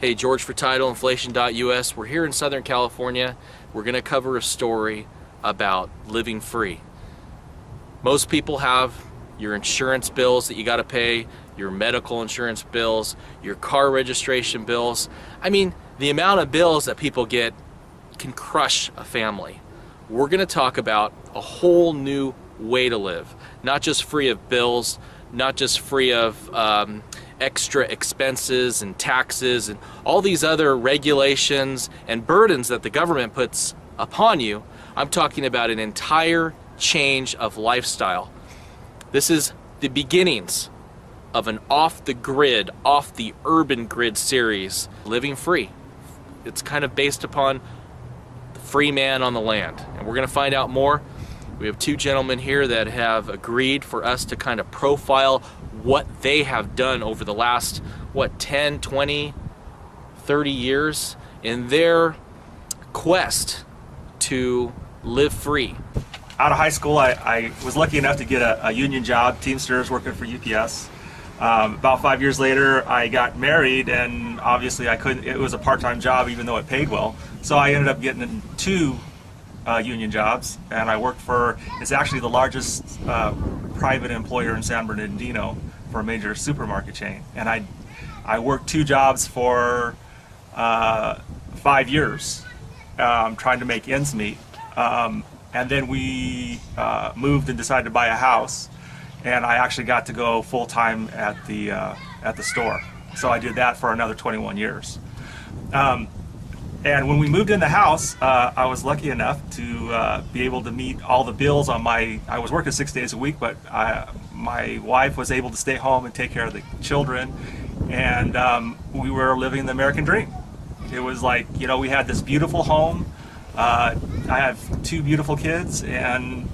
Hey, George for Title, InflationUS. We're here in Southern California. We're going to cover a story about living free. Most people have your insurance bills that you got to pay, your medical insurance bills, your car registration bills. I mean, the amount of bills that people get can crush a family. We're going to talk about a whole new way to live, not just free of bills, not just free of extra expenses and taxes and all these other regulations and burdens that the government puts upon you. I'm talking about an entire change of lifestyle. This is the beginnings of an off the grid, off the urban grid series, Living Free. It's kind of based upon the free man on the land, and we're going to find out more. We have two gentlemen here that have agreed for us to kind of profile what they have done over the last, 10, 20, 30 years in their quest to live free. Out of high school, I was lucky enough to get a union job, Teamsters, working for UPS. About 5 years later, I got married, and obviously it was a part-time job even though it paid well. So I ended up getting two union jobs, and I worked for, it's actually the largest private employer in San Bernardino for a major supermarket chain. And I worked two jobs for 5 years, trying to make ends meet. And then we moved and decided to buy a house, and I actually got to go full-time at the store. So I did that for another 21 years. And when we moved in the house, I was lucky enough to be able to meet all the bills on I was working 6 days a week, but my wife was able to stay home and take care of the children, and we were living the American dream. It was like, we had this beautiful home. I have two beautiful kids, and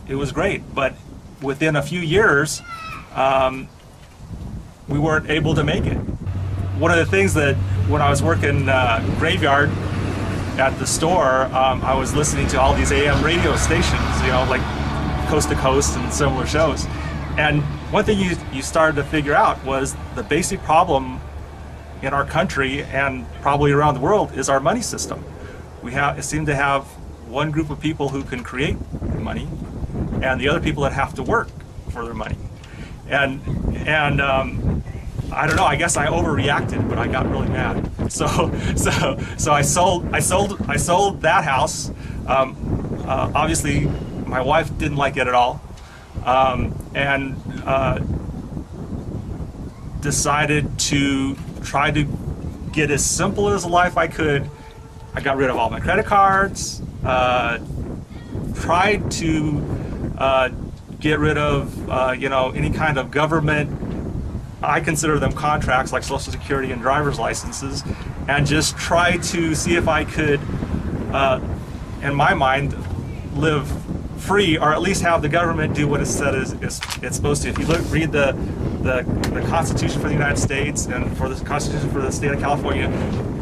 it was great. But within a few years, we weren't able to make it. One of the things that when I was working graveyard at the store, I was listening to all these AM radio stations, like Coast to Coast and similar shows. And one thing you started to figure out was the basic problem in our country and probably around the world is our money system. We seem to have one group of people who can create money, and the other people that have to work for their money. And I don't know. I guess I overreacted, but I got really mad. So I sold that house. Obviously, my wife didn't like it at all, and decided to try to get as simple as a life I could. I got rid of all my credit cards, tried to get rid of any kind of government, I consider them contracts like Social Security and driver's licenses, and just try to see if I could, in my mind, live free, or at least have the government do what it said it's supposed to. If you read the Constitution for the United States and for the Constitution for the state of California,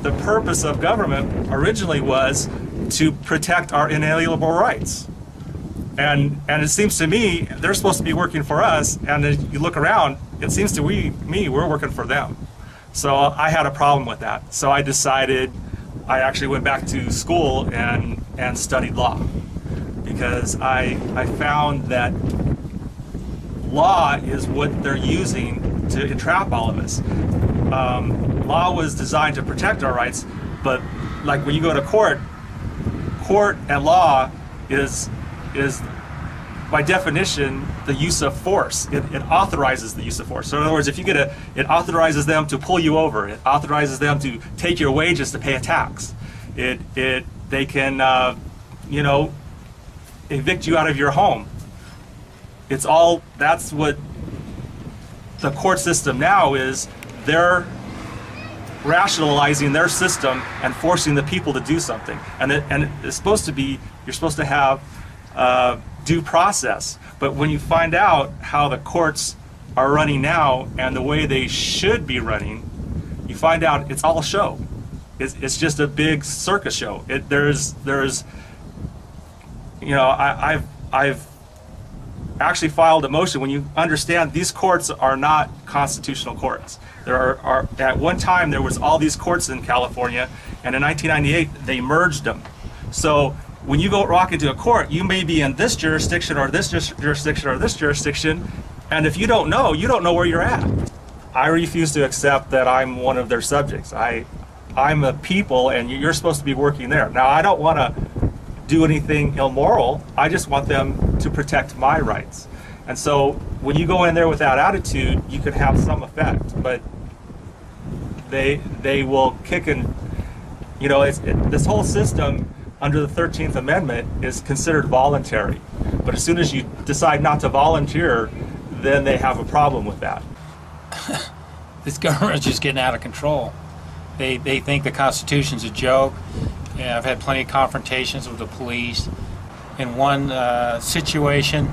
the purpose of government originally was to protect our inalienable rights. And it seems to me they're supposed to be working for us, and as you look around, it seems to me we're working for them. So I had a problem with that. So I decided, I actually went back to school and studied law, because I found that law is what they're using to entrap all of us. Law was designed to protect our rights, but like when you go to court and law is by definition the use of force. It authorizes the use of force. So in other words, if you it authorizes them to pull you over. It authorizes them to take your wages to pay a tax. They can evict you out of your home. That's what the court system now is. They're rationalizing their system and forcing the people to do something. And it's supposed to be, you're supposed to have due process. But when you find out how the courts are running now and the way they should be running, you find out it's all show. It's just a big circus show. I've actually filed a motion when you understand these courts are not constitutional courts. There are at one time there was all these courts in California, and in 1998 they merged them. So when you go walk into a court, you may be in this jurisdiction or this jurisdiction or this jurisdiction, and if you don't know where you're at. I refuse to accept that I'm one of their subjects. I'm a people, and you're supposed to be working there. Now, I don't want to do anything immoral. I just want them to protect my rights. And so when you go in there with that attitude, you can have some effect, but they will kick and, this whole system under the 13th Amendment is considered voluntary. But as soon as you decide not to volunteer, then they have a problem with that. This government's just getting out of control. They think the Constitution's a joke. Yeah, I've had plenty of confrontations with the police. In one situation,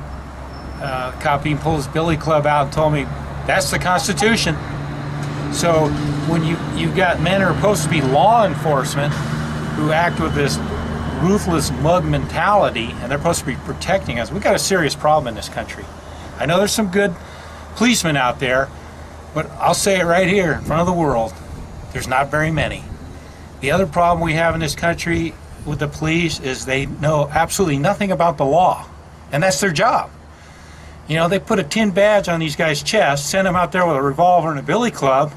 a cop even pulled his billy club out and told me, "That's the Constitution." So when you've got men who are supposed to be law enforcement who act with this ruthless mug mentality, and they're supposed to be protecting us, we've got a serious problem in this country. I know there's some good policemen out there, but I'll say it right here in front of the world, there's not very many. The other problem we have in this country with the police is they know absolutely nothing about the law, and that's their job. They put a tin badge on these guys' chests, send them out there with a revolver and a billy club,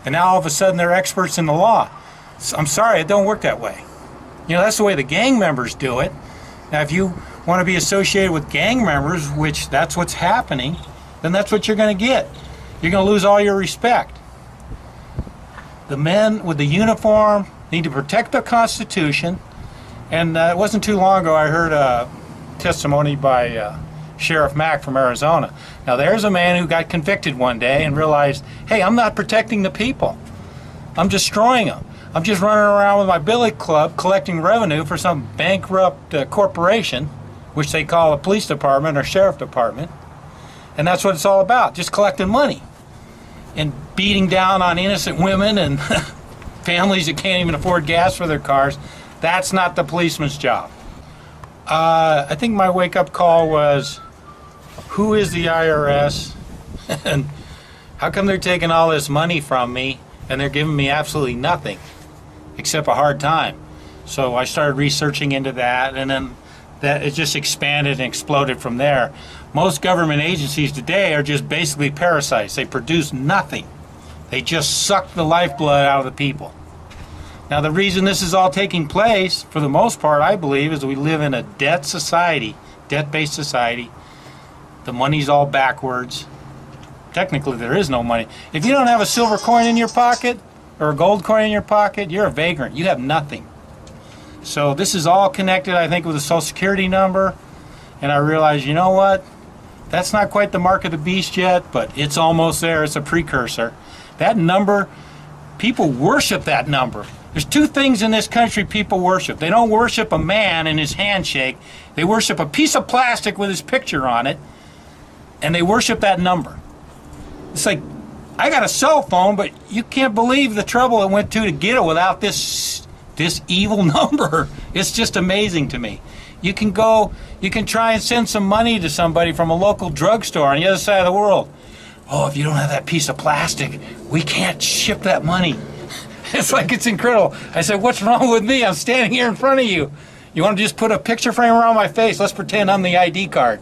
and now all of a sudden they're experts in the law. I'm sorry, it don't work that way. That's the way the gang members do it. Now, if you want to be associated with gang members, which that's what's happening, then that's what you're going to get. You're going to lose all your respect. The men with the uniform need to protect the Constitution. And it wasn't too long ago I heard a testimony by Sheriff Mack from Arizona. Now, there's a man who got convicted one day and realized, hey, I'm not protecting the people. I'm destroying them. I'm just running around with my billy club collecting revenue for some bankrupt corporation, which they call a police department or sheriff department. And that's what it's all about, just collecting money and beating down on innocent women and families that can't even afford gas for their cars. That's not the policeman's job. I think my wake-up call was, who is the IRS? And how come they're taking all this money from me and they're giving me absolutely nothing except a hard time? So I started researching into that, and then that it just expanded and exploded from there. Most government agencies today are just basically parasites. They produce nothing. They just suck the lifeblood out of the people. Now, the reason this is all taking place, for the most part, I believe, is we live in a debt society, debt-based society. The money's all backwards. Technically, there is no money. If you don't have a silver coin in your pocket or a gold coin in your pocket, you're a vagrant. You have nothing. So this is all connected, I think, with a Social Security number. And I realized, you know what? That's not quite the mark of the beast yet, but it's almost there. It's a precursor. That number, people worship that number. There's two things in this country people worship. They don't worship a man and his handshake. They worship a piece of plastic with his picture on it, and they worship that number. It's like, I got a cell phone, but you can't believe the trouble it went to get it without this evil number. It's just amazing to me. You can try and send some money to somebody from a local drugstore on the other side of the world. Oh, if you don't have that piece of plastic, we can't ship that money. It's like, it's incredible. I said, what's wrong with me? I'm standing here in front of you. You want to just put a picture frame around my face? Let's pretend I'm the ID card.